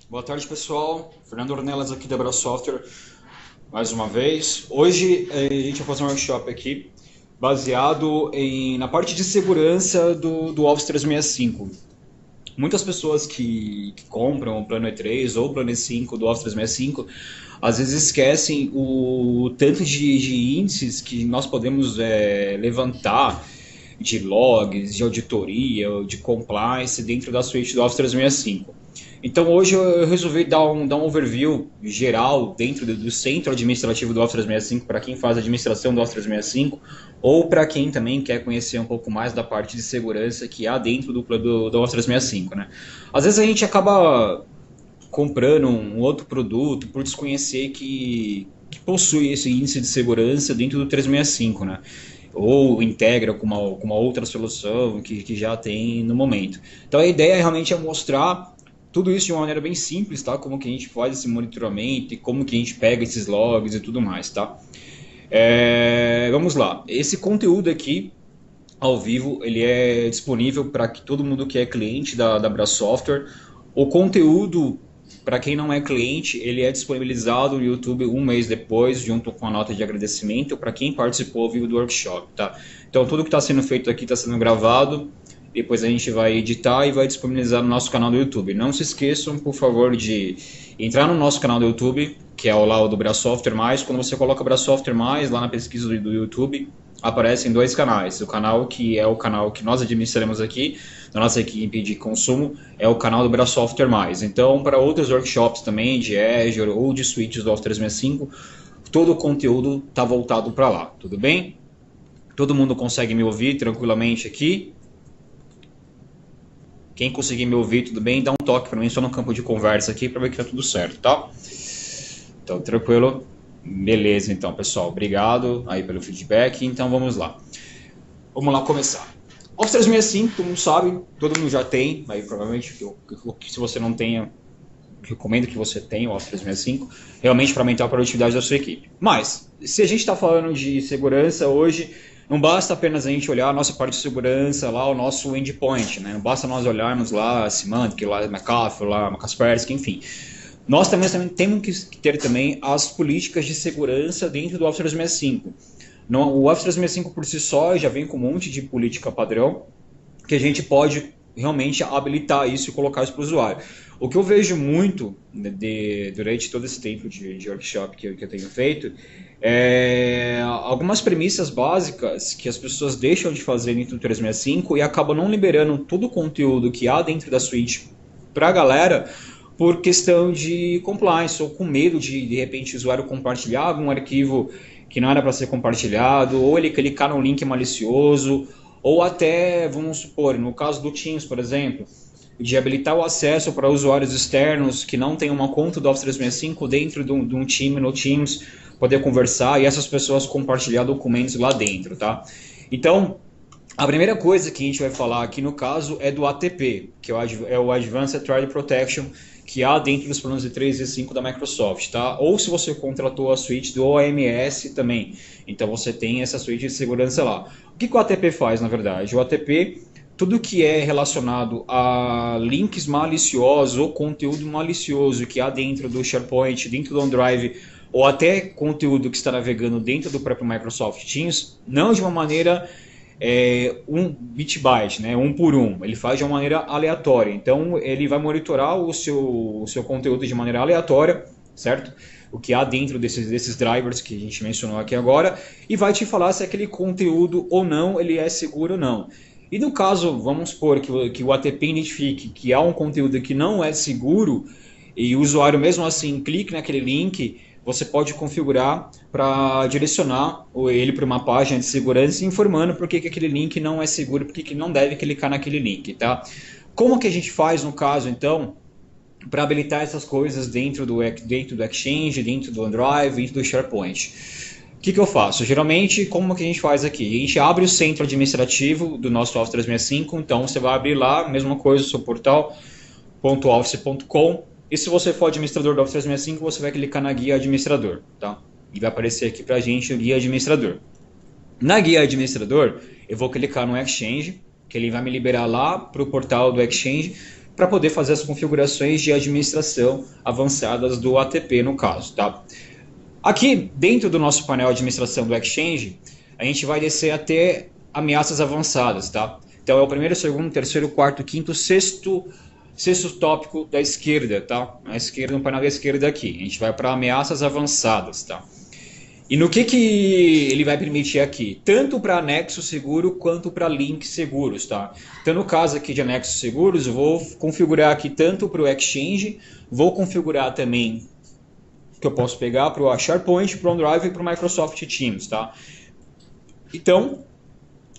Boa tarde, pessoal. Fernando Ornelas aqui da Bra Software, mais uma vez. Hoje a gente vai fazer um workshop aqui baseado na parte de segurança do Office 365. Muitas pessoas que compram o plano E3 ou o plano E5 do Office 365 às vezes esquecem o tanto de índices que nós podemos levantar de logs, de auditoria, de compliance dentro da suíte do Office 365. Então hoje eu resolvi dar um overview geral dentro do centro administrativo do Office 365 para quem faz administração do Office 365 ou para quem também quer conhecer um pouco mais da parte de segurança que há dentro do Office 365, né? Às vezes a gente acaba comprando um outro produto por desconhecer que possui esse índice de segurança dentro do 365, né? Ou integra com uma outra solução que já tem no momento. Então a ideia realmente é mostrar tudo isso de uma maneira bem simples, tá? Como que a gente faz esse monitoramento e como que a gente pega esses logs e tudo mais, tá? Vamos lá. Esse conteúdo aqui, ao vivo, ele é disponível para todo mundo que é cliente da Bra Software. O conteúdo, para quem não é cliente, ele é disponibilizado no YouTube um mês depois, junto com a nota de agradecimento para quem participou ao vivo do workshop, tá? Então tudo que está sendo feito aqui está sendo gravado. Depois a gente vai editar e vai disponibilizar no nosso canal do YouTube. Não se esqueçam, por favor, de entrar no nosso canal do YouTube, que é o lá do Bra Software Mais. Quando você coloca Bra Software Mais lá na pesquisa do YouTube, aparecem dois canais. O canal que é o canal que nós administramos aqui, da nossa equipe de consumo, é o canal do Bra Software Mais. Então, para outros workshops também, de Azure ou de suítes do Office 365, todo o conteúdo está voltado para lá, tudo bem? Todo mundo consegue me ouvir tranquilamente aqui? Quem conseguir me ouvir, tudo bem, dá um toque para mim só no campo de conversa aqui para ver que tá tudo certo, tá? Então, tranquilo. Beleza, então, pessoal. Obrigado aí pelo feedback. Então, vamos lá. Vamos lá começar. Office 365, todo mundo sabe, todo mundo já tem. Aí, provavelmente, se você não tenha, recomendo que você tenha o Office 365, realmente para aumentar a produtividade da sua equipe. Mas, se a gente está falando de segurança hoje, não basta apenas a gente olhar a nossa parte de segurança, lá o nosso endpoint, né? Não basta nós olharmos lá Symantec, lá McAfee, lá Kaspersky, enfim. Nós também temos que ter também as políticas de segurança dentro do Office 365. O Office 365 por si só já vem com um monte de política padrão que a gente pode realmente habilitar isso e colocar isso para o usuário. O que eu vejo muito durante todo esse tempo de workshop que eu tenho feito algumas premissas básicas que as pessoas deixam de fazer dentro do 365 e acabam não liberando todo o conteúdo que há dentro da suíte para a galera por questão de compliance ou com medo de repente o usuário compartilhar algum arquivo que não era para ser compartilhado, ou ele clicar num link malicioso, ou até, vamos supor, no caso do Teams, por exemplo, de habilitar o acesso para usuários externos que não têm uma conta do Office 365 dentro de um time no Teams, poder conversar e essas pessoas compartilhar documentos lá dentro, tá? Então, a primeira coisa que a gente vai falar aqui no caso é do ATP, que é o Advanced Threat Protection, que há dentro dos planos de 3 e 5 da Microsoft, tá? Ou se você contratou a suíte do OMS também, então você tem essa suíte de segurança lá. O que o ATP faz, na verdade? O ATP, tudo que é relacionado a links maliciosos ou conteúdo malicioso que há dentro do SharePoint, dentro do OneDrive, ou até conteúdo que está navegando dentro do próprio Microsoft Teams, não de uma maneira um bit byte, né, um por um. Ele faz de uma maneira aleatória. Então ele vai monitorar o seu conteúdo de maneira aleatória, certo? O que há dentro desses drivers que a gente mencionou aqui agora e vai te falar se aquele conteúdo ou não ele é seguro ou não. E no caso, vamos supor que o ATP identifique que há um conteúdo que não é seguro e o usuário mesmo assim clique naquele link, você pode configurar para direcionar ele para uma página de segurança informando por que aquele link não é seguro, por que não deve clicar naquele link, tá? Como que a gente faz no caso, então, para habilitar essas coisas dentro do Exchange, dentro do OneDrive, dentro do SharePoint? O que eu faço? Geralmente, como que a gente faz aqui? A gente abre o centro administrativo do nosso Office 365, então você vai abrir lá, mesma coisa, o seu portal.office.com. E se você for administrador do Office 365, você vai clicar na guia administrador, tá? E vai aparecer aqui pra gente o guia administrador. Na guia administrador, eu vou clicar no Exchange, que ele vai me liberar lá para o portal do Exchange, para poder fazer as configurações de administração avançadas do ATP no caso, tá? Aqui dentro do nosso painel de administração do Exchange, a gente vai descer até ameaças avançadas, tá? Então é o primeiro, segundo, terceiro, quarto, quinto, sexto tópico da esquerda, tá? Na esquerda, no painel da esquerda aqui. A gente vai para ameaças avançadas, tá? E no que ele vai permitir aqui? Tanto para anexo seguro quanto para links seguros, tá? Então no caso aqui de anexos seguros, eu vou configurar aqui tanto para o Exchange, vou configurar também que eu posso pegar para o SharePoint, para o OneDrive e para o Microsoft Teams, tá? Então,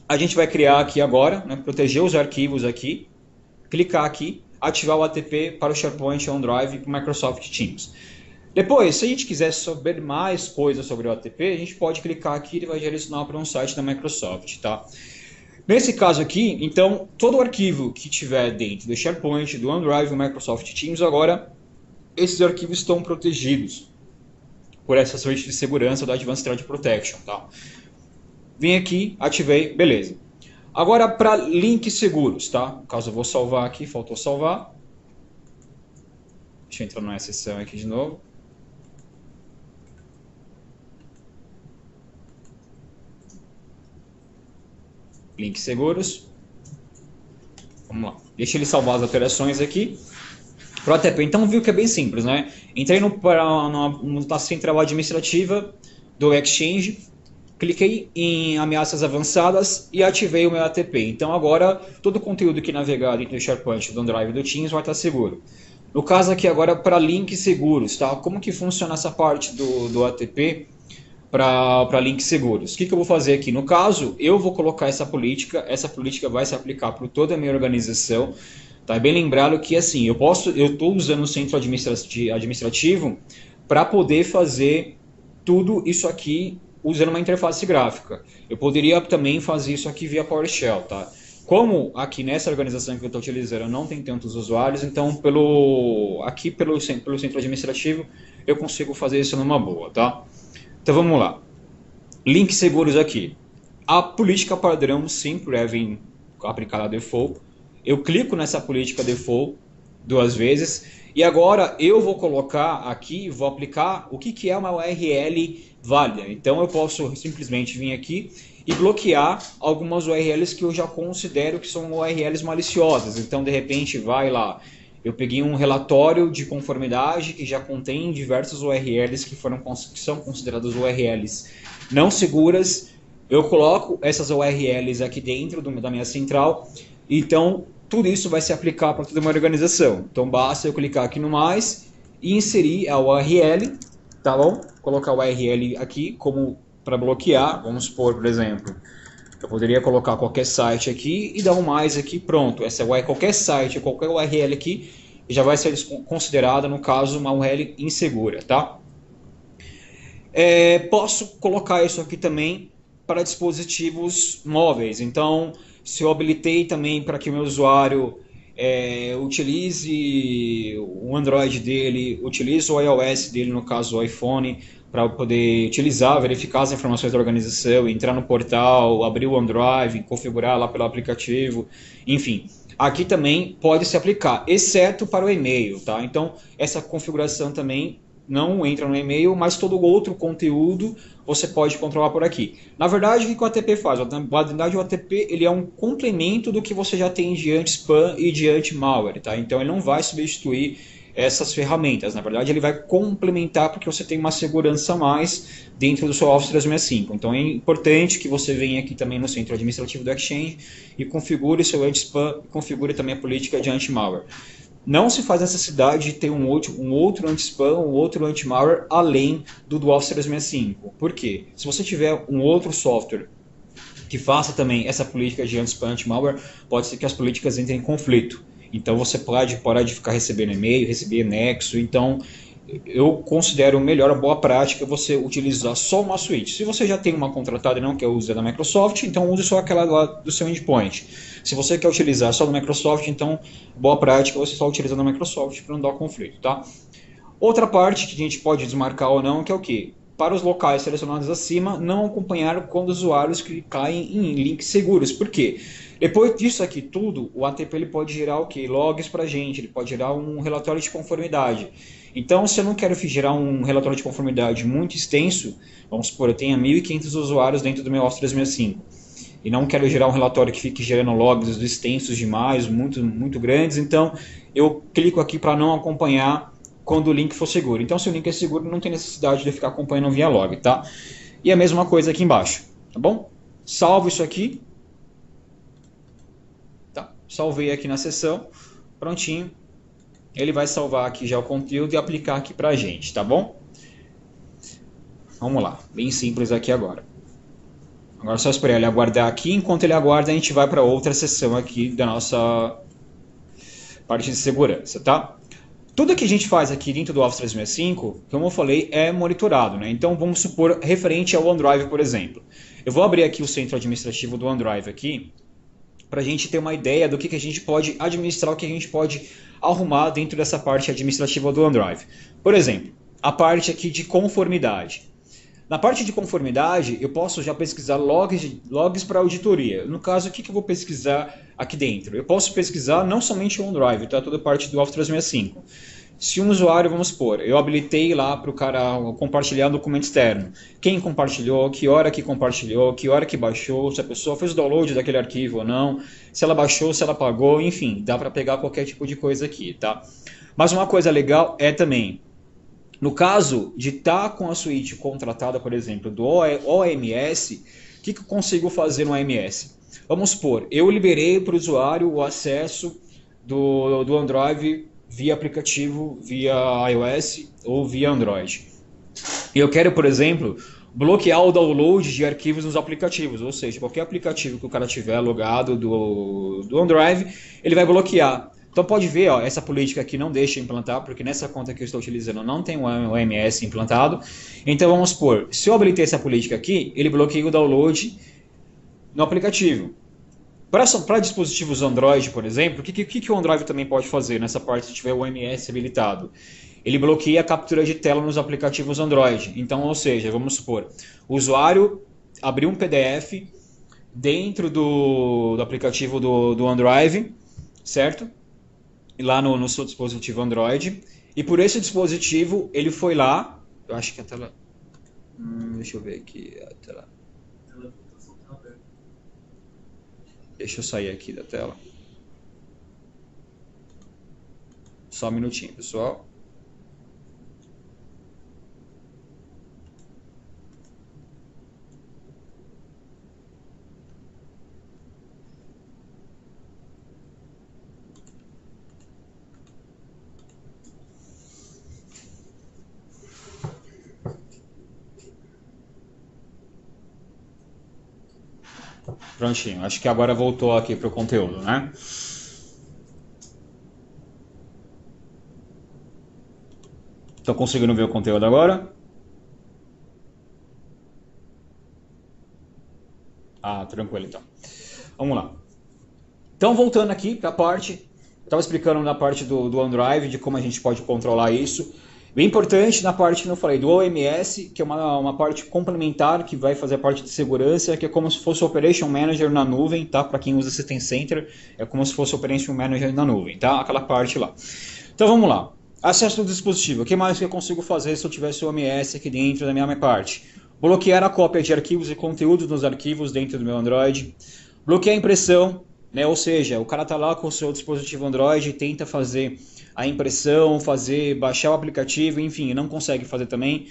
a gente vai criar aqui agora, né, proteger os arquivos aqui, clicar aqui, ativar o ATP para o SharePoint, OneDrive e para o Microsoft Teams. Depois, se a gente quiser saber mais coisas sobre o ATP, a gente pode clicar aqui e ele vai direcionar para um site da Microsoft, tá? Nesse caso aqui, então, todo o arquivo que tiver dentro do SharePoint, do OneDrive e do Microsoft Teams, agora, esses arquivos estão protegidos por essa suíte de segurança da Advanced Threat Protection, tá? Vim aqui, ativei, beleza. Agora para links seguros, tá? No caso eu vou salvar aqui, faltou salvar. Deixa eu entrar numa sessão aqui de novo. Links seguros. Vamos lá. Deixa ele salvar as alterações aqui. Pro ATP, então viu que é bem simples, né? Entrei na central administrativa do Exchange, cliquei em ameaças avançadas e ativei o meu ATP. Então agora todo o conteúdo que navegar dentro do SharePoint, do OneDrive e do Teams vai estar seguro. No caso aqui agora para links seguros, tá? Como que funciona essa parte do ATP para links seguros? O que eu vou fazer aqui? No caso, eu vou colocar essa política vai se aplicar para toda a minha organização. Tá? É bem lembrado que assim, eu estou usando o centro administrativo para poder fazer tudo isso aqui usando uma interface gráfica. Eu poderia também fazer isso aqui via PowerShell, tá? Como aqui nessa organização que eu estou utilizando não tem tantos usuários, então pelo centro administrativo eu consigo fazer isso numa boa, tá? Então vamos lá. Links seguros aqui. A política padrão sempre vem aplicada a default. Eu clico nessa política default 2 vezes e agora eu vou colocar aqui, vou aplicar o que é uma URL válida. Então eu posso simplesmente vir aqui e bloquear algumas URLs que eu já considero que são URLs maliciosas. Então de repente vai lá, eu peguei um relatório de conformidade que já contém diversas URLs que são consideradas URLs não seguras. Eu coloco essas URLs aqui dentro da minha central. Então tudo isso vai se aplicar para toda uma organização. Então basta eu clicar aqui no mais e inserir a URL, tá bom? Colocar o URL aqui como para bloquear, vamos supor, por exemplo, eu poderia colocar qualquer site aqui e dar um mais aqui, pronto. Qualquer site, qualquer URL aqui já vai ser considerada, no caso, uma URL insegura, tá? Posso colocar isso aqui também para dispositivos móveis. Então, se eu habilitei também para que o meu usuário utilize o Android dele, utilize o iOS dele, no caso o iPhone, para poder utilizar, verificar as informações da organização, entrar no portal, abrir o OneDrive, configurar lá pelo aplicativo, enfim. Aqui também pode se aplicar, exceto para o e-mail, tá? Então, essa configuração também não entra no e-mail, mas todo outro conteúdo você pode controlar por aqui. Na verdade, o que o ATP faz? Na verdade, o ATP ele é um complemento do que você já tem de anti-spam e de anti-malware, tá? Então, ele não vai substituir essas ferramentas. Na verdade, ele vai complementar porque você tem uma segurança a mais dentro do seu Office 365. Então, é importante que você venha aqui também no centro administrativo do Exchange e configure seu anti-spam e configure também a política de anti-malware. Não se faz necessidade de ter um outro anti-spam, um outro anti-malware além do Office 365. Por quê? Se você tiver um outro software que faça também essa política de anti-spam, anti-malware, pode ser que as políticas entrem em conflito. Então você pode parar de ficar recebendo e-mail, receber nexo. Então eu considero melhor, a boa prática, você utilizar só uma suíte. Se você já tem uma contratada e não quer usar da Microsoft, então use só aquela lá do seu endpoint. Se você quer utilizar só da Microsoft, então boa prática, você só utiliza da Microsoft para não dar conflito, tá? Outra parte que a gente pode desmarcar ou não, que é o quê? para os locais selecionados acima não acompanhar quando usuários clicarem em links seguros. Por quê? Depois disso aqui tudo, o ATP ele pode gerar o quê? Logs para a gente, ele pode gerar um relatório de conformidade. Então, se eu não quero gerar um relatório de conformidade muito extenso, vamos supor, eu tenho 1.500 usuários dentro do meu Office 365, e não quero gerar um relatório que fique gerando logs extensos demais, muito grandes, então eu clico aqui para não acompanhar quando o link for seguro. Então, se o link é seguro, não tem necessidade de eu ficar acompanhando via log, tá? E a mesma coisa aqui embaixo, tá bom? Salvo isso aqui. Tá? Salvei aqui na sessão, prontinho. Ele vai salvar aqui já o conteúdo e aplicar aqui pra gente, tá bom? Vamos lá, bem simples aqui agora. Agora é só esperar ele aguardar aqui. Enquanto ele aguarda, a gente vai para outra sessão aqui da nossa parte de segurança, tá? Tudo que a gente faz aqui dentro do Office 365, como eu falei, é monitorado, né? Então vamos supor, referente ao OneDrive, por exemplo. Eu vou abrir aqui o centro administrativo do OneDrive aqui, para a gente ter uma ideia do que a gente pode administrar, o que a gente pode arrumar dentro dessa parte administrativa do OneDrive. Por exemplo, a parte aqui de conformidade. Na parte de conformidade, eu posso já pesquisar logs para auditoria. No caso, o que eu vou pesquisar aqui dentro? Eu posso pesquisar não somente o OneDrive, tá? Toda a parte do Office 365. Se um usuário, vamos supor, eu habilitei lá para o cara compartilhar documento externo. Quem compartilhou, que hora que baixou, se a pessoa fez o download daquele arquivo ou não, se ela baixou, se ela pagou, enfim, dá para pegar qualquer tipo de coisa aqui, tá? Mas uma coisa legal é também, no caso de estar com a suíte contratada, por exemplo, do OMS, o que eu consigo fazer no OMS? Vamos supor, eu liberei para o usuário o acesso do OneDrive via aplicativo, via iOS ou via Android. E eu quero, por exemplo, bloquear o download de arquivos nos aplicativos, ou seja, qualquer aplicativo que o cara tiver logado do OneDrive, ele vai bloquear. Então pode ver, ó, essa política aqui não deixa implantar, porque nessa conta que eu estou utilizando não tem o OMS implantado. Então vamos supor, se eu habilitar essa política aqui, ele bloqueia o download no aplicativo. Para dispositivos Android, por exemplo, o que o OneDrive também pode fazer nessa parte se tiver o OMS habilitado? Ele bloqueia a captura de tela nos aplicativos Android. Então, ou seja, vamos supor, o usuário abriu um PDF dentro do aplicativo do OneDrive, certo? Lá no seu dispositivo Android, e por esse dispositivo ele foi lá, eu acho que a tela, deixa eu ver aqui, a tela, deixa eu sair aqui da tela, só um minutinho, pessoal. Prontinho, acho que agora voltou aqui para o conteúdo, né? Estão conseguindo ver o conteúdo agora? Ah, tranquilo então. Vamos lá. Então, voltando aqui para a parte, estava explicando na parte do OneDrive, de como a gente pode controlar isso. Bem importante na parte que eu falei do OMS, que é uma parte complementar que vai fazer a parte de segurança, que é como se fosse o Operation Manager na nuvem, tá? Para quem usa System Center, é como se fosse o Operation Manager na nuvem, tá? Aquela parte lá. Então vamos lá. Acesso do dispositivo. O que mais que eu consigo fazer se eu tivesse o OMS aqui dentro da minha parte? Bloquear a cópia de arquivos e conteúdos nos arquivos dentro do meu Android. Bloquear a impressão, né? Ou seja, o cara está lá com o seu dispositivo Android e tenta fazer a impressão, baixar o aplicativo, enfim, não consegue fazer também.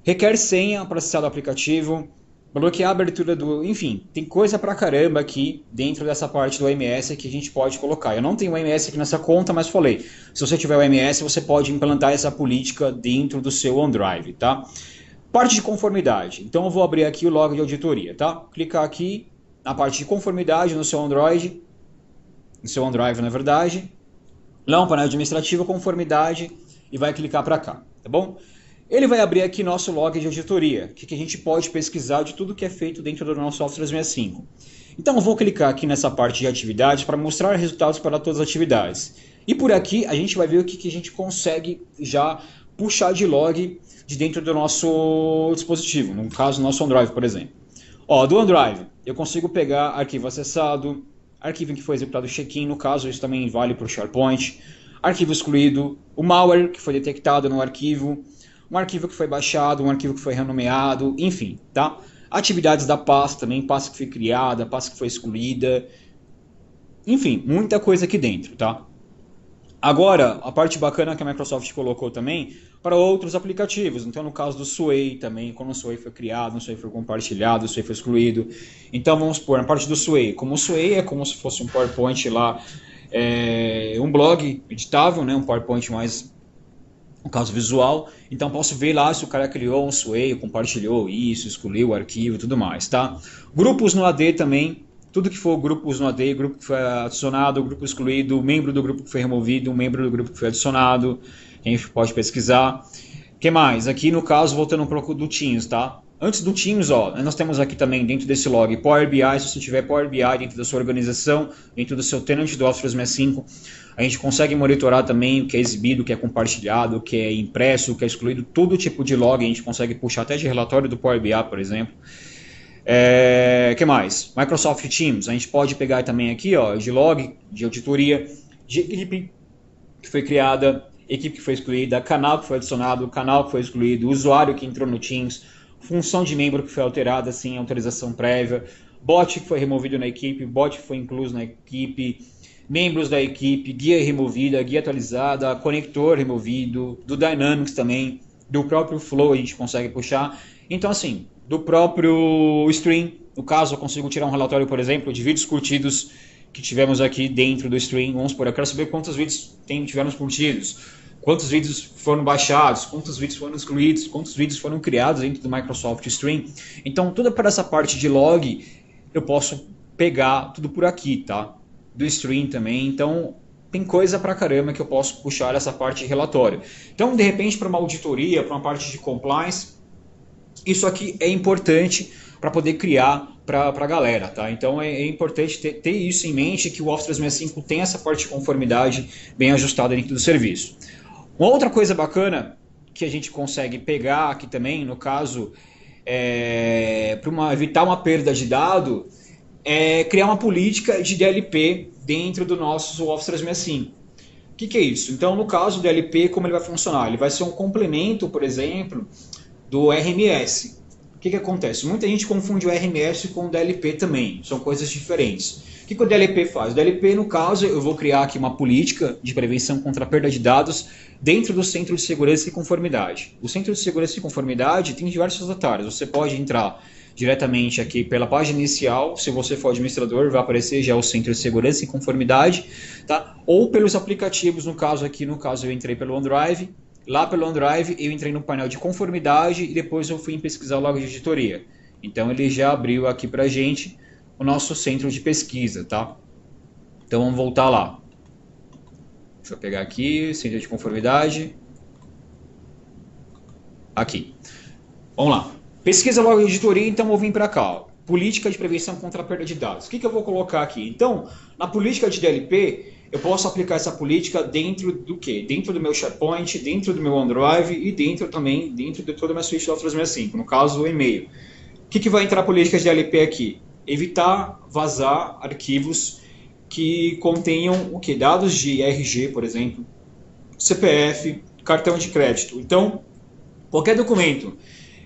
Requer senha para acessar o aplicativo, bloquear a abertura enfim, tem coisa pra caramba aqui dentro dessa parte do OMS que a gente pode colocar. Eu não tenho o OMS aqui nessa conta, mas falei, se você tiver o OMS, você pode implantar essa política dentro do seu OneDrive, tá? Parte de conformidade. Então eu vou abrir aqui o log de auditoria, tá? Clicar aqui na parte de conformidade no seu Android, no seu OneDrive, na verdade. Lá um painel administrativo, conformidade, e vai clicar para cá, tá bom? Ele vai abrir aqui nosso log de auditoria, que a gente pode pesquisar de tudo que é feito dentro do nosso Office 365. Então eu vou clicar aqui nessa parte de atividades para mostrar resultados para todas as atividades. E por aqui a gente vai ver o que a gente consegue já puxar de log de dentro do nosso dispositivo, no caso do nosso OneDrive, por exemplo. Ó, do OneDrive, eu consigo pegar arquivo acessado, arquivo em que foi executado o check-in, no caso isso também vale para o SharePoint, arquivo excluído, o malware que foi detectado no arquivo, um arquivo que foi baixado, um arquivo que foi renomeado, enfim, tá? Atividades da pasta também, pasta que foi criada, pasta que foi excluída, enfim, muita coisa aqui dentro, tá? Agora, a parte bacana que a Microsoft colocou também para outros aplicativos. Então, no caso do Sway também, quando o Sway foi criado, o Sway foi compartilhado, o Sway foi excluído. Então, vamos supor, na parte do Sway, como o Sway é como se fosse um PowerPoint lá, um blog editável, né, um PowerPoint mais, no caso visual, então posso ver lá se o cara criou um Sway, compartilhou isso, excluiu o arquivo e tudo mais, tá? Grupos no AD também, tudo que for grupos no AD, grupo que foi adicionado, grupo excluído, membro do grupo que foi removido, membro do grupo que foi adicionado, a gente pode pesquisar. O que mais? Aqui no caso, voltando um pouco do Teams, tá? Antes do Teams, ó, nós temos aqui também dentro desse log Power BI, se você tiver Power BI dentro da sua organização, dentro do seu tenant do Office 365, a gente consegue monitorar também o que é exibido, o que é compartilhado, o que é impresso, o que é excluído, todo tipo de log, a gente consegue puxar até de relatório do Power BI, por exemplo. Que mais? Microsoft Teams, a gente pode pegar também aqui, ó, de log, de auditoria, de equipe que foi criada, equipe que foi excluída, canal que foi adicionado, canal que foi excluído, usuário que entrou no Teams, função de membro que foi alterada sem autorização prévia, bot que foi removido na equipe, bot que foi incluso na equipe, membros da equipe, guia removida, guia atualizada, conector removido, do Dynamics também, do próprio Flow a gente consegue puxar. Então assim, do próprio Stream, no caso eu consigo tirar um relatório, por exemplo, de vídeos curtidos que tivemos aqui dentro do Stream. Vamos supor, eu quero saber quantos vídeos tivemos curtidos, quantos vídeos foram baixados, quantos vídeos foram excluídos, quantos vídeos foram criados dentro do Microsoft Stream. Então, toda para essa parte de log, eu posso pegar tudo por aqui, tá? Do Stream também. Então, tem coisa pra caramba que eu posso puxar essa parte de relatório. Então, de repente, para uma auditoria, para uma parte de compliance, isso aqui é importante para poder criar para a galera, tá? Então é importante ter isso em mente, que o Office 365 tem essa parte de conformidade bem ajustada dentro do serviço. Uma outra coisa bacana que a gente consegue pegar aqui também, no caso, para evitar uma perda de dado, é criar uma política de DLP dentro do nosso Office 365. O que é isso? Então, no caso do DLP, como ele vai funcionar? Ele vai ser um complemento, por exemplo, do RMS. O que acontece? Muita gente confunde o RMS com o DLP também, são coisas diferentes. O que o DLP faz? O DLP, no caso, eu vou criar aqui uma política de prevenção contra a perda de dados dentro do Centro de Segurança e Conformidade. O Centro de Segurança e Conformidade tem diversos atalhos. Você pode entrar diretamente aqui pela página inicial, se você for administrador, vai aparecer já o Centro de Segurança e Conformidade, tá? Ou pelos aplicativos, no caso eu entrei pelo OneDrive. Lá pelo OneDrive eu entrei no painel de conformidade e depois eu fui em pesquisar o log de editoria. Então ele já abriu aqui pra gente o nosso centro de pesquisa, tá? Então vamos voltar lá. Deixa eu pegar aqui, centro de conformidade. Aqui. Vamos lá. Pesquisa log de editoria, então eu vim para cá, ó. Política de prevenção contra a perda de dados. O que eu vou colocar aqui? Então, na política de DLP, eu posso aplicar essa política dentro do quê? Dentro do meu SharePoint, dentro do meu OneDrive e dentro de toda a minha suite de Office 365, no caso o e-mail. O que vai entrar a política de DLP aqui? Evitar vazar arquivos que contenham o quê? Dados de RG, por exemplo, CPF, cartão de crédito. Então, qualquer documento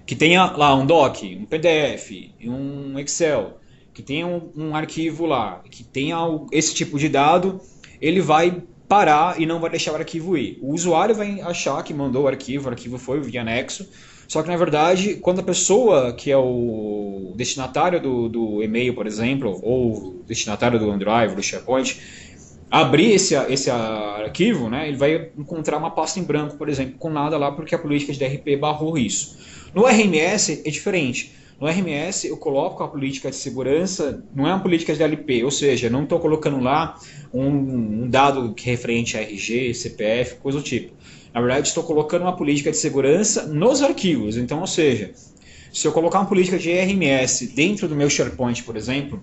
que tenha lá um doc, um PDF, um Excel, que tenha um arquivo lá, que tenha esse tipo de dado, ele vai parar e não vai deixar o arquivo ir. O usuário vai achar que mandou o arquivo foi via anexo, só que na verdade, quando a pessoa que é o destinatário do e-mail, por exemplo, ou destinatário do OneDrive, do SharePoint, abrir esse arquivo, né, ele vai encontrar uma pasta em branco, por exemplo, com nada lá, porque a política de DRP barrou isso. No RMS é diferente. No RMS eu coloco a política de segurança, não é uma política de DLP, ou seja, não estou colocando lá um dado que é referente a RG, CPF, coisa do tipo. Na verdade, estou colocando uma política de segurança nos arquivos. Então, ou seja, se eu colocar uma política de RMS dentro do meu SharePoint, por exemplo,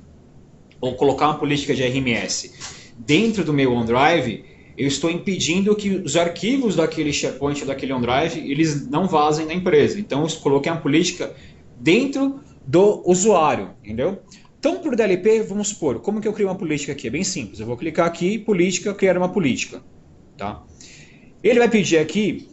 ou colocar uma política de RMS dentro do meu OneDrive, eu estou impedindo que os arquivos daquele SharePoint ou daquele OneDrive, eles não vazem da empresa. Então, eu coloquei uma política dentro do usuário, entendeu? Então, por DLP, vamos supor, como que eu crio uma política aqui? É bem simples, eu vou clicar aqui, política, criar uma política. Tá? Ele vai pedir aqui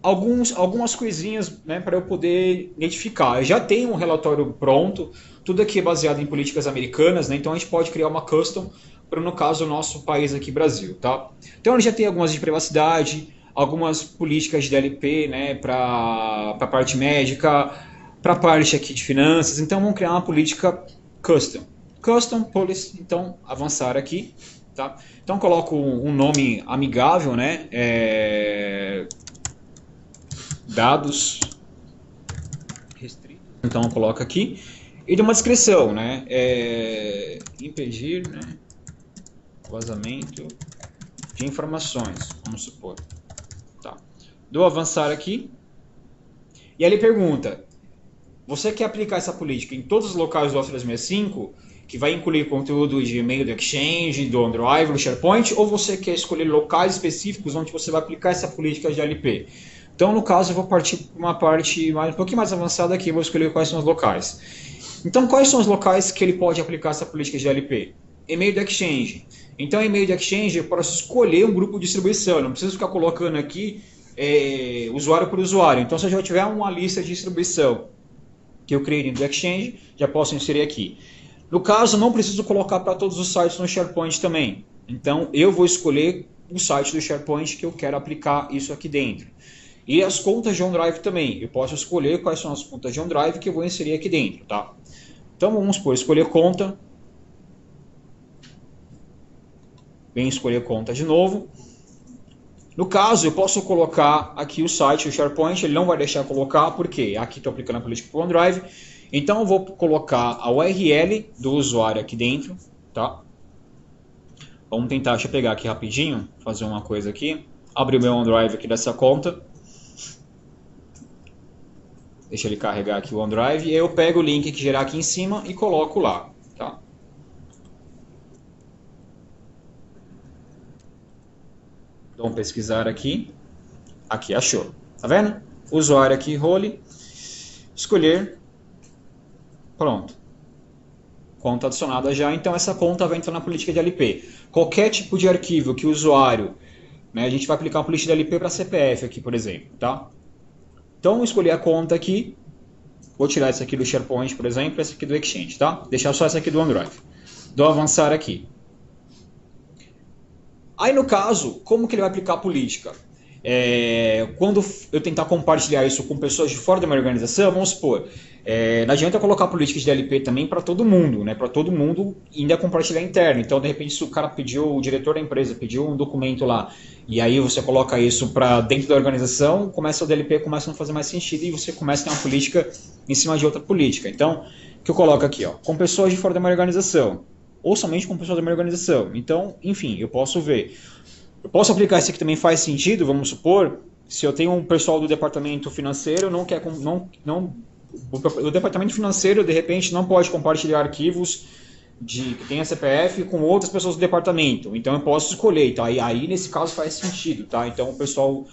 algumas coisinhas, né, para eu poder identificar. Eu já tenho um relatório pronto, tudo aqui é baseado em políticas americanas, né, então a gente pode criar uma custom para, no caso, o nosso país aqui, Brasil. Tá? Então ele já tem algumas de privacidade, algumas políticas de DLP, né, para a parte médica, para a parte aqui de finanças, então vamos criar uma política custom. Custom policy, então avançar aqui. Tá? Então coloco um nome amigável, né? Dados restritos. Então coloco aqui e de uma descrição, né? Impedir, né? Vazamento de informações, vamos supor. Tá. Dou avançar aqui e aí ele pergunta: você quer aplicar essa política em todos os locais do Office 365? Que vai incluir conteúdo de e-mail do Exchange, do OneDrive, do SharePoint, ou você quer escolher locais específicos onde você vai aplicar essa política de LP? Então, no caso, eu vou partir para uma parte um pouquinho mais avançada aqui, eu vou escolher quais são os locais. Então, quais são os locais que ele pode aplicar essa política de LP? E-mail do Exchange. Então, e-mail do Exchange, eu posso escolher um grupo de distribuição, eu não preciso ficar colocando aqui usuário por usuário. Então, se eu já tiver uma lista de distribuição que eu criei dentro do Exchange, já posso inserir aqui. No caso, não preciso colocar para todos os sites no SharePoint também. Então, eu vou escolher o site do SharePoint que eu quero aplicar isso aqui dentro. E as contas de OneDrive também. Eu posso escolher quais são as contas de OneDrive que eu vou inserir aqui dentro. Tá? Então, vamos supor, escolher conta. Vem escolher conta de novo. No caso, eu posso colocar aqui o site do SharePoint. Ele não vai deixar colocar, porque aqui estou aplicando a política para o OneDrive. Então eu vou colocar a URL do usuário aqui dentro, tá? Vamos tentar, deixa eu pegar aqui rapidinho, fazer uma coisa aqui. Abrir o meu OneDrive aqui dessa conta. Deixa ele carregar aqui o OneDrive. E aí eu pego o link que gerar aqui em cima e coloco lá, tá? Vamos pesquisar aqui. Aqui, achou. Tá vendo? Usuário aqui, role. Escolher. Pronto. Conta adicionada já, então essa conta vai entrar na política de LP. Qualquer tipo de arquivo que o usuário, né, a gente vai aplicar uma política de LP para CPF aqui, por exemplo, tá? Então, escolher a conta aqui, vou tirar essa aqui do SharePoint, por exemplo, essa aqui do Exchange, tá? Deixar só essa aqui do OneDrive. Dou avançar aqui. Aí, no caso, como que ele vai aplicar a política? Quando eu tentar compartilhar isso com pessoas de fora da minha organização, vamos supor, não adianta eu colocar políticas de DLP também para todo mundo, né? Para todo mundo ainda compartilhar interno. Então, de repente, se o cara pediu, o diretor da empresa pediu um documento lá, e aí você coloca isso para dentro da organização, o DLP começa a não fazer mais sentido e você começa a ter uma política em cima de outra política. Então, o que eu coloco aqui, ó, com pessoas de fora da minha organização, ou somente com pessoas da minha organização. Então, enfim, eu posso ver. Eu posso aplicar isso aqui também faz sentido, vamos supor, se eu tenho um pessoal do departamento financeiro, o departamento financeiro de repente não pode compartilhar arquivos que tenha CPF com outras pessoas do departamento. Então eu posso escolher, tá? E aí nesse caso faz sentido, tá? Então o pessoal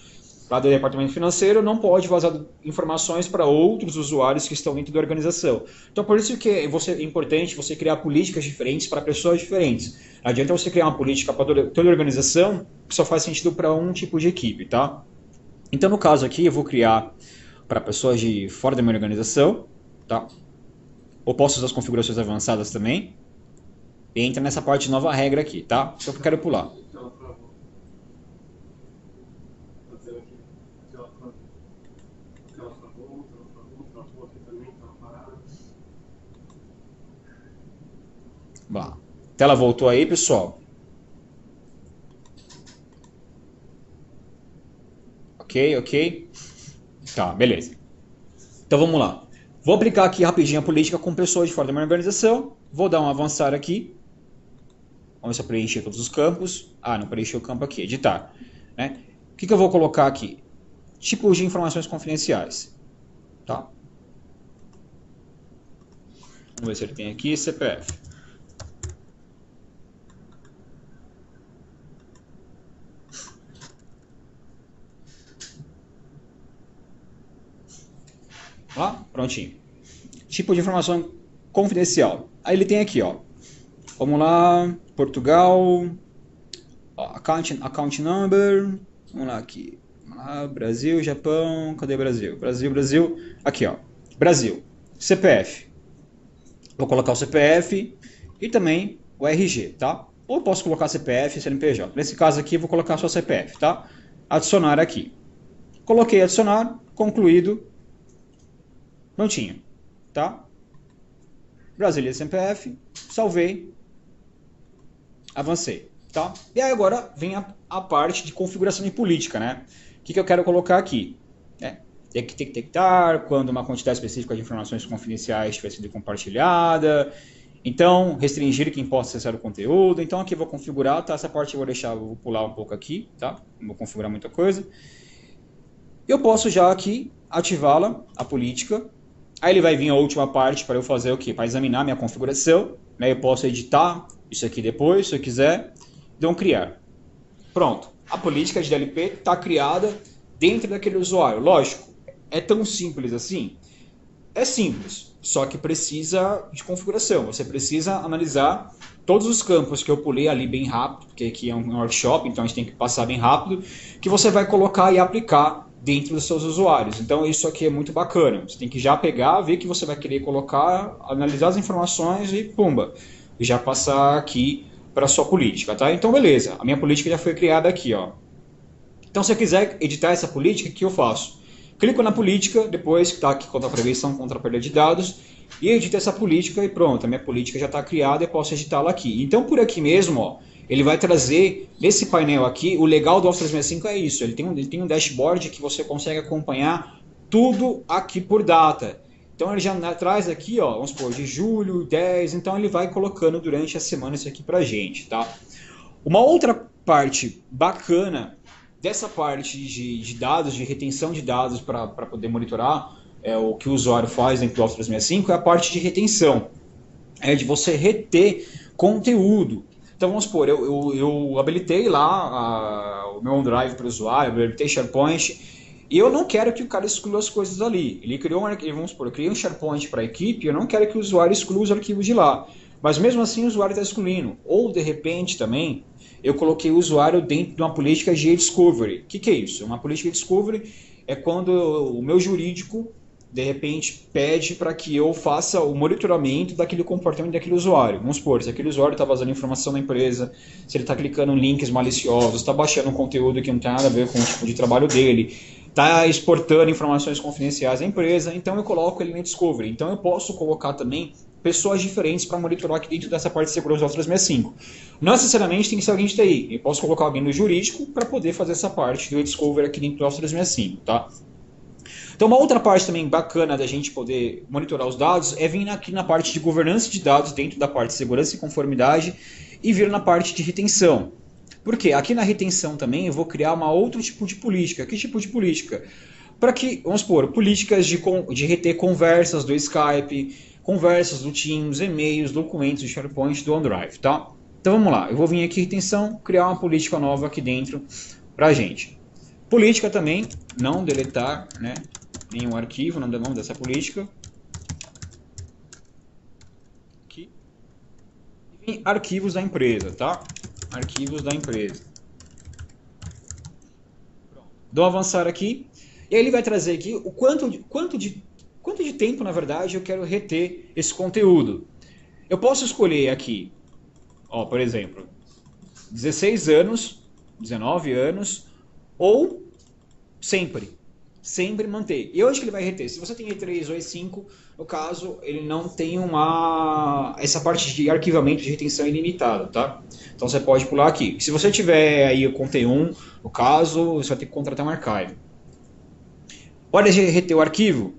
lá do departamento financeiro não pode vazar informações para outros usuários que estão dentro da organização. Então por isso que é importante você criar políticas diferentes para pessoas diferentes. Não adianta você criar uma política para toda a organização que só faz sentido para um tipo de equipe, tá? Então no caso aqui eu vou criar para pessoas de fora da minha organização, tá? Ou posso usar as configurações avançadas também. E entra nessa parte de nova regra aqui, tá? Só que eu quero pular. A tela voltou aí, pessoal? Ok. Tá, beleza. Então vamos lá. Vou aplicar aqui rapidinho a política com pessoas de fora da minha organização. Vou dar um avançar aqui. Vamos ver se eu preencher todos os campos. Ah, não preenchi o campo aqui, editar. Né? O que eu vou colocar aqui? Tipos de informações confidenciais. Tá? Vamos ver se ele tem aqui CPF. Prontinho. Tipo de informação confidencial. Aí ele tem aqui, ó. Vamos lá, Portugal, ó, account number, vamos lá aqui. Vamos lá, Brasil, Japão, cadê Brasil? Brasil, aqui, ó. Brasil, CPF. Vou colocar o CPF e também o RG, tá? Ou eu posso colocar CPF e CNPJ. Nesse caso aqui, eu vou colocar só CPF, tá? Adicionar aqui. Coloquei adicionar, concluído, prontinho, tá? Brasília CPF, salvei, avancei, tá? E aí agora vem a parte de configuração de política, né? O que eu quero colocar aqui? Tem que detectar quando uma quantidade específica de informações confidenciais tiver sido compartilhada. Então, restringir quem possa acessar o conteúdo. Então, aqui eu vou configurar, tá? Essa parte eu vou pular um pouco aqui, tá? Não vou configurar muita coisa. Eu posso já aqui ativá-la, a política. Aí ele vai vir a última parte para eu fazer o quê? Para examinar minha configuração. Né? Eu posso editar isso aqui depois, se eu quiser. Então, criar. Pronto. A política de DLP está criada dentro daquele usuário. Lógico, é tão simples assim? É simples, só que precisa de configuração. Você precisa analisar todos os campos que eu pulei ali bem rápido, porque aqui é um workshop, então a gente tem que passar bem rápido, que você vai colocar e aplicar dentro dos seus usuários. Então isso aqui é muito bacana. Você tem que já pegar, ver que você vai querer colocar, analisar as informações e pumba, e já passar aqui para a sua política, tá? Então beleza, a minha política já foi criada aqui, ó. Então se eu quiser editar essa política, o que eu faço? Clico na política, depois que está aqui contra a prevenção, contra a perda de dados, e edito essa política e pronto, a minha política já está criada e posso editá-la aqui. Então por aqui mesmo, ó, ele vai trazer, nesse painel aqui, o legal do Office 365 é isso, ele tem um dashboard que você consegue acompanhar tudo aqui por data. Então ele já traz aqui, ó, vamos supor, de julho, 10, então ele vai colocando durante a semana isso aqui pra gente, tá? Uma outra parte bacana dessa parte de dados, de retenção de dados para poder monitorar o que o usuário faz dentro do Office 365 é a parte de retenção, de você reter conteúdo. Então vamos supor, eu habilitei lá o meu OneDrive para o usuário, eu habilitei SharePoint, e eu não quero que o cara exclua as coisas ali. Ele criou vamos supor, eu criei um SharePoint para a equipe, eu não quero que o usuário exclua os arquivos de lá. Mas mesmo assim o usuário está excluindo. Ou de repente também, eu coloquei o usuário dentro de uma política de discovery. O que é isso? Uma política de discovery é quando o meu jurídico, de repente, pede para que eu faça o monitoramento daquele comportamento daquele usuário. Vamos supor, se aquele usuário está vazando informação da empresa, se ele está clicando em links maliciosos, está baixando um conteúdo que não tem nada a ver com o tipo de trabalho dele, está exportando informações confidenciais da empresa, então eu coloco ele na discovery. Então eu posso colocar também pessoas diferentes para monitorar aqui dentro dessa parte de segurança do Office 365. Não necessariamente tem que ser alguém de TI. Eu posso colocar alguém do jurídico para poder fazer essa parte do Discover aqui dentro do Office 365, tá? Então uma outra parte também bacana da gente poder monitorar os dados é vir aqui na parte de governança de dados dentro da parte de segurança e conformidade e vir na parte de retenção. Por quê? Aqui na retenção também eu vou criar uma outro tipo de política. Que tipo de política? Para que, vamos supor, políticas de reter conversas do Skype, conversas do Teams, e-mails, documentos do SharePoint, do OneDrive, tá? Então vamos lá, eu vou vir aqui em retenção, criar uma política nova aqui dentro pra gente. Política também, não deletar, né, nenhum arquivo, não dá nome dessa política. Aqui. E vem arquivos da empresa, tá? Arquivos da empresa. Pronto. Dou avançar aqui, e aí ele vai trazer aqui o quanto de tempo, na verdade, eu quero reter esse conteúdo. Eu posso escolher aqui, ó, por exemplo, 16 anos, 19 anos, ou sempre manter. E onde que ele vai reter? Se você tem E3 ou E5, no caso, ele não tem essa parte de arquivamento de retenção ilimitada, tá? Então você pode pular aqui. Se você tiver aí com T1, no caso, você vai ter que contratar um archive. Pode reter o arquivo?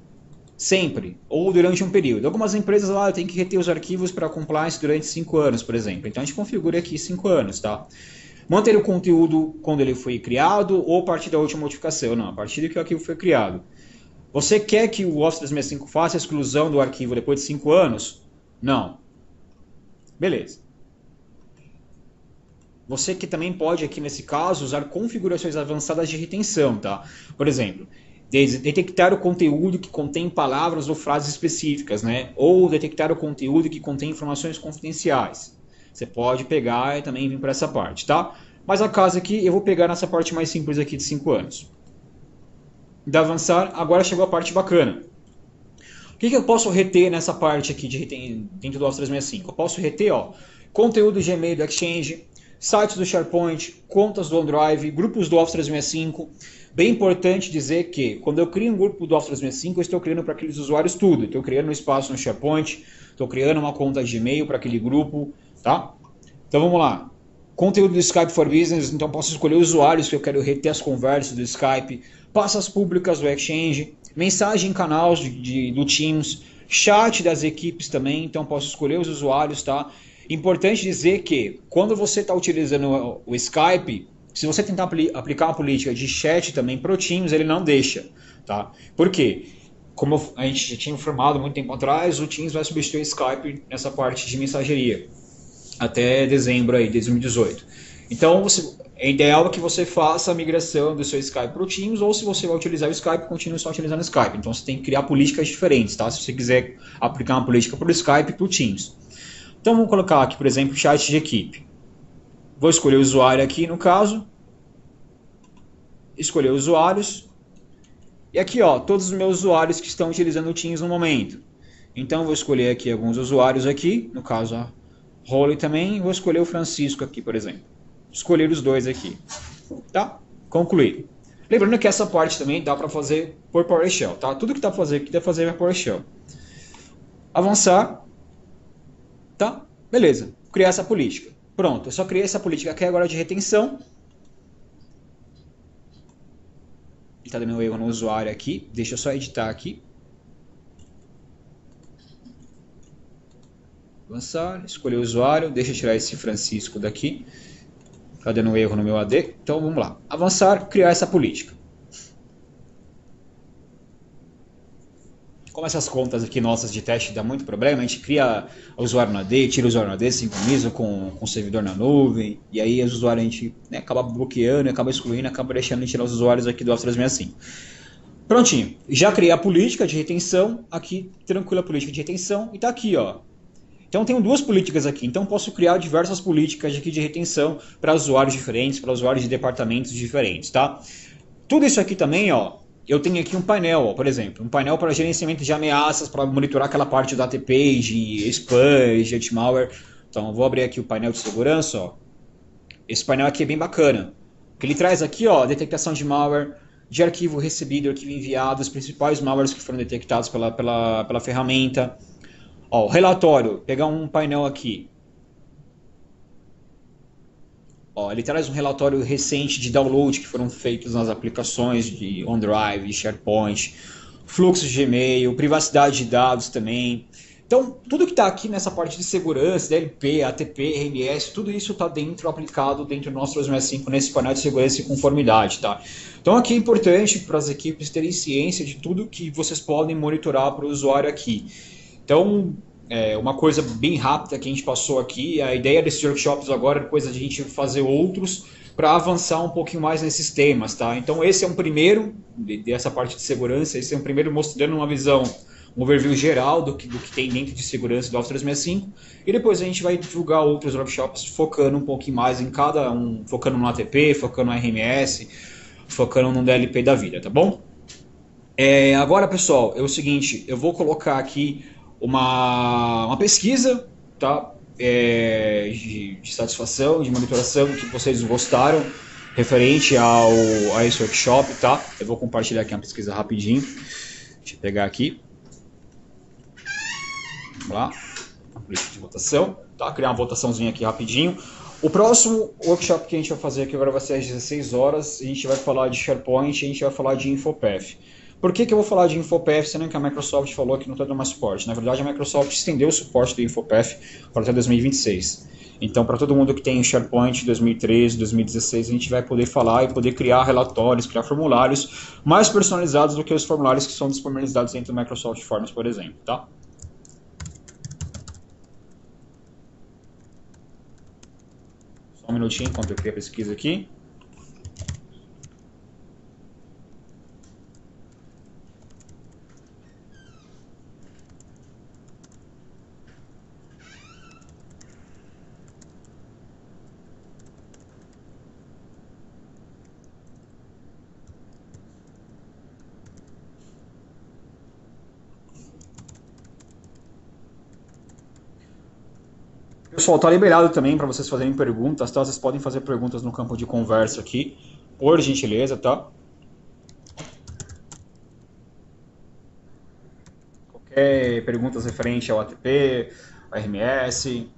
Sempre, ou durante um período. Algumas empresas lá têm que reter os arquivos para compliance durante 5 anos, por exemplo. Então a gente configura aqui 5 anos, tá? Manter o conteúdo quando ele foi criado ou a partir da última modificação. Não, a partir do que o arquivo foi criado. Você quer que o Office 365 faça a exclusão do arquivo depois de 5 anos? Não. Beleza. Você que também pode aqui nesse caso usar configurações avançadas de retenção, tá? Por exemplo, detectar o conteúdo que contém palavras ou frases específicas, né? Ou detectar o conteúdo que contém informações confidenciais. Você pode pegar e também vir para essa parte, tá? Mas a casa aqui, eu vou pegar nessa parte mais simples aqui de 5 anos. De avançar, agora chegou a parte bacana. O que eu posso reter nessa parte aqui dentro do Office 365? Eu posso reter, ó, conteúdo do Gmail, do Exchange, sites do SharePoint, contas do OneDrive, grupos do Office 365. Bem importante dizer que quando eu crio um grupo do Office 365, eu estou criando para aqueles usuários tudo. Estou criando um espaço no SharePoint, estou criando uma conta de e-mail para aquele grupo, tá? Então vamos lá. Conteúdo do Skype for Business, então posso escolher usuários que eu quero reter as conversas do Skype, pastas públicas do Exchange, mensagem em canais do Teams, chat das equipes também, então posso escolher os usuários, tá? Importante dizer que quando você está utilizando o Skype, se você tentar aplicar uma política de chat também para o Teams, ele não deixa, tá? Por quê? Como a gente já tinha informado muito tempo atrás, o Teams vai substituir o Skype nessa parte de mensageria até dezembro aí, de 2018. Então, é ideal que você faça a migração do seu Skype para o Teams, ou se você vai utilizar o Skype, continue só utilizando o Skype. Então, você tem que criar políticas diferentes, tá? Se você quiser aplicar uma política para o Skype e para o Teams. Então, vamos colocar aqui, por exemplo, chat de equipe. Vou escolher o usuário aqui, no caso. Escolher usuários. E aqui, ó, todos os meus usuários que estão utilizando o Teams no momento. Então, vou escolher aqui alguns usuários aqui, no caso, a Role também, vou escolher o Francisco aqui, por exemplo. Escolher os dois aqui. Tá? Concluído. Lembrando que essa parte também dá para fazer por PowerShell, tá? Tudo que dá para fazer aqui dá para fazer por PowerShell. Avançar. Tá? Beleza. Criar essa política. Pronto, eu só criei essa política aqui agora de retenção. Ele está dando um erro no usuário aqui. Deixa eu só editar aqui. Avançar, escolher o usuário, deixa eu tirar esse Francisco daqui. Está dando um erro no meu AD. Então vamos lá. Avançar, criar essa política. Como essas contas aqui nossas de teste dá muito problema, a gente cria o usuário no AD, tira o usuário no AD, sincroniza com o servidor na nuvem, e aí os usuários a gente acaba bloqueando, acaba excluindo, acaba deixando de tirar os usuários aqui do Office 365. Prontinho, já criei a política de retenção, aqui, tranquila a política de retenção, e está aqui, ó. Então tenho duas políticas aqui, então posso criar diversas políticas aqui de retenção para usuários diferentes, para usuários de departamentos diferentes, tá? Tudo isso aqui também, ó, eu tenho aqui um painel, ó, por exemplo, um painel para gerenciamento de ameaças, para monitorar aquela parte da ATP, de spam, de anti-malware. Então eu vou abrir aqui o painel de segurança, ó. Esse painel aqui é bem bacana. O que ele traz aqui, ó, detectação de malware, de arquivo recebido, arquivo enviado, os principais malwares que foram detectados pela ferramenta. Ó, o relatório, pegar um painel aqui. Ó, ele traz um relatório recente de download que foram feitos nas aplicações de OneDrive, SharePoint, fluxo de Gmail, privacidade de dados também. Então, tudo que está aqui nessa parte de segurança, DLP, ATP, RMS, tudo isso está aplicado dentro do nosso 365 nesse painel de segurança e conformidade, tá? Então, aqui é importante para as equipes terem ciência de tudo que vocês podem monitorar para o usuário aqui. Então, uma coisa bem rápida que a gente passou aqui, a ideia desses workshops agora é depois a gente fazer outros para avançar um pouquinho mais nesses temas, tá? Então esse é um primeiro, dessa parte de segurança, esse é um primeiro mostrando uma visão, um overview geral do que tem dentro de segurança do Office 365, e depois a gente vai divulgar outros workshops focando um pouquinho mais em cada um, focando no ATP, focando no RMS, focando no DLP da vida, tá bom? Agora, pessoal, é o seguinte, eu vou colocar aqui uma pesquisa, tá? De satisfação, de monitoração que vocês gostaram referente a esse workshop, tá? Eu vou compartilhar aqui uma pesquisa rapidinho. Deixa eu pegar aqui. Vamos lá. Lista de votação, tá? Criar uma votaçãozinha aqui rapidinho. O próximo workshop que a gente vai fazer aqui agora vai ser às 16 horas. A gente vai falar de SharePoint e a gente vai falar de InfoPath. Por que eu vou falar de InfoPath, sendo que a Microsoft falou que não está dando mais suporte? Na verdade, a Microsoft estendeu o suporte do InfoPath para até 2026. Então, para todo mundo que tem SharePoint 2013, 2016, a gente vai poder falar e poder criar relatórios, criar formulários mais personalizados do que os formulários que são disponibilizados dentro do Microsoft Forms, por exemplo, tá? Só um minutinho enquanto eu crio a pesquisa aqui. Pessoal, tá liberado também para vocês fazerem perguntas, tá? Vocês podem fazer perguntas no campo de conversa aqui, por gentileza, tá? Qualquer perguntas referente ao ATP, ao RMS.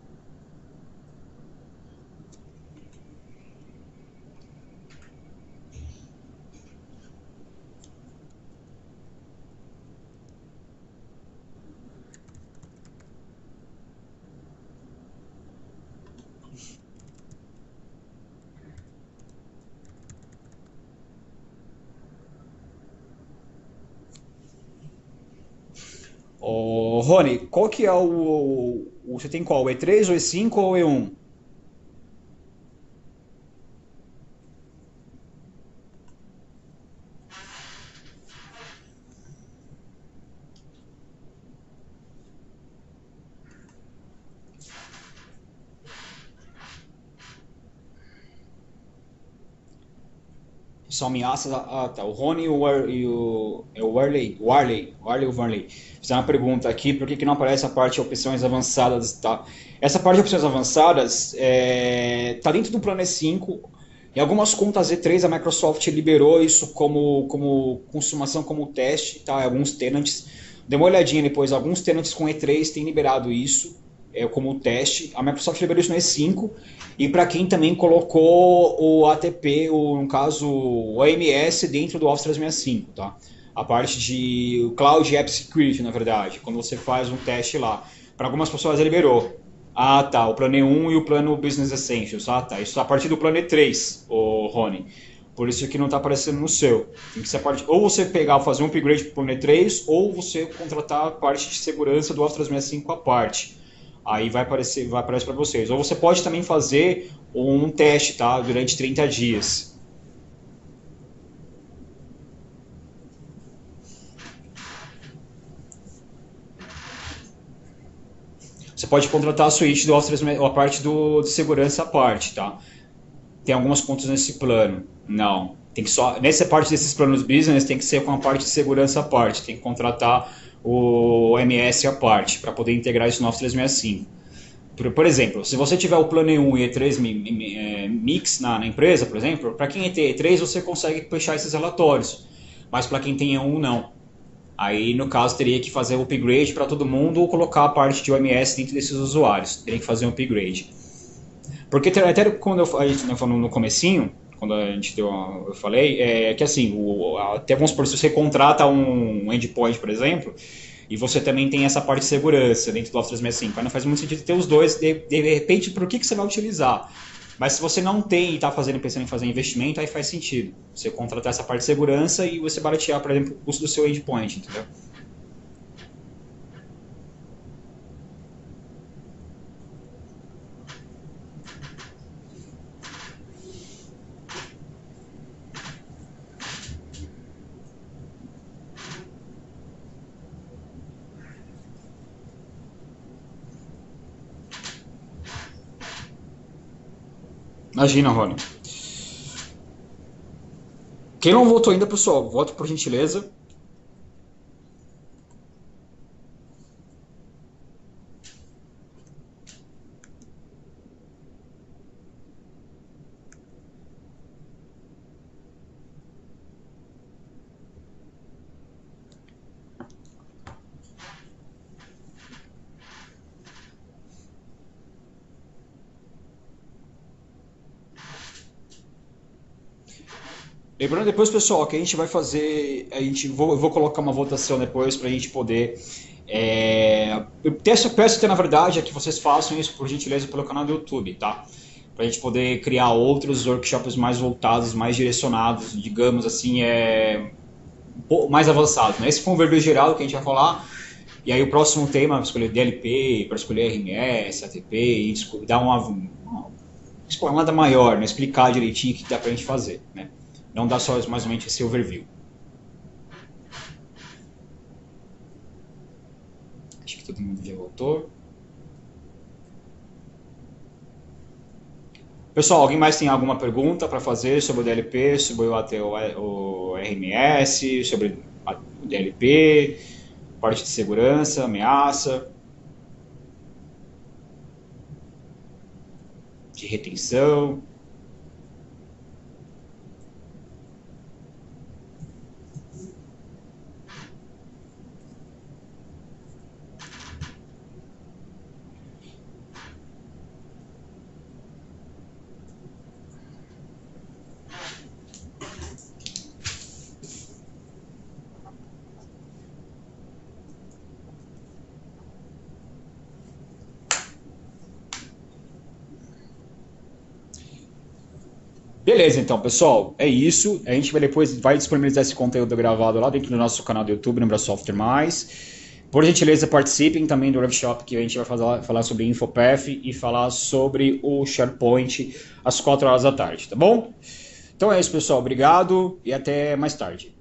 Ô, Rony, qual que é você tem qual? O E3, o E5 ou o E1? São ameaças. Ah, tá. O Rony é o Warley ou Varley. Fizeram uma pergunta aqui: por que não aparece a parte de opções avançadas? Tá? Essa parte de opções avançadas tá dentro do plano E5. Em algumas contas E3 a Microsoft liberou isso como consumação, como teste, tá? Alguns tenants. Dê uma olhadinha depois, alguns tenants com E3 têm liberado isso como teste. A Microsoft liberou isso no E5 e para quem também colocou o ATP, no caso o AMS, dentro do Office 365, tá? A parte de Cloud App Security, na verdade, quando você faz um teste lá. Para algumas pessoas liberou. Ah, tá, o plano E1 e o plano Business Essentials. Ah, tá, isso a partir do plano E3, o Rony. Por isso que não está aparecendo no seu. Tem que ser a parte, ou você pegar, fazer um upgrade para o plano E3, ou você contratar a parte de segurança do Office 365 à parte. Aí vai aparecer para vocês. Ou você pode também fazer um teste, tá? Durante 30 dias. Você pode contratar a suíte do Office 365, a parte de segurança à parte, tá? Tem algumas contas nesse plano. Não. Tem que só, nessa parte desses planos business tem que ser com a parte de segurança à parte. Tem que contratar o MS à parte para poder integrar isso no Office 365. Por exemplo, se você tiver o plano E1 e E3 mix na empresa, por exemplo, para quem tem E3 você consegue fechar esses relatórios, mas para quem tem E1 não. Aí no caso teria que fazer o upgrade para todo mundo ou colocar a parte de OMS dentro desses usuários. Teria que fazer um upgrade. Porque até quando a gente falou no comecinho, quando a gente eu falei, que assim, até vamos supor, se você contrata um endpoint, por exemplo, e você também tem essa parte de segurança dentro do Office 365. Aí não faz muito sentido ter os dois, de repente, para o que você vai utilizar. Mas se você não tem e está pensando em fazer investimento, aí faz sentido. Você contratar essa parte de segurança e você baratear, por exemplo, o custo do seu endpoint, entendeu? Imagina, Rony. Quem não votou ainda, pessoal, vote por gentileza. Lembrando depois, pessoal, que a gente vai fazer, eu vou colocar uma votação depois para a gente poder. Peço até, na verdade, é que vocês façam isso, por gentileza, pelo canal do YouTube, tá? Para a gente poder criar outros workshops mais voltados, mais direcionados, digamos assim, mais avançados, né? Esse foi um overview geral que a gente vai falar, e aí o próximo tema, para escolher DLP, para escolher RMS, ATP, e dar uma explanada maior, né? Explicar direitinho o que dá para a gente fazer, né? Não dá só mais ou menos esse overview. Acho que todo mundo já voltou. Pessoal, alguém mais tem alguma pergunta para fazer sobre o DLP, sobre o RMS, sobre o DLP, parte de segurança, ameaça? de retenção. Beleza, então, pessoal, é isso. A gente vai depois disponibilizar esse conteúdo gravado lá dentro do nosso canal do YouTube, no Software Mais. Por gentileza, participem também do workshop que a gente vai falar sobre InfoPath e falar sobre o SharePoint às 4 horas da tarde, tá bom? Então é isso, pessoal. Obrigado e até mais tarde.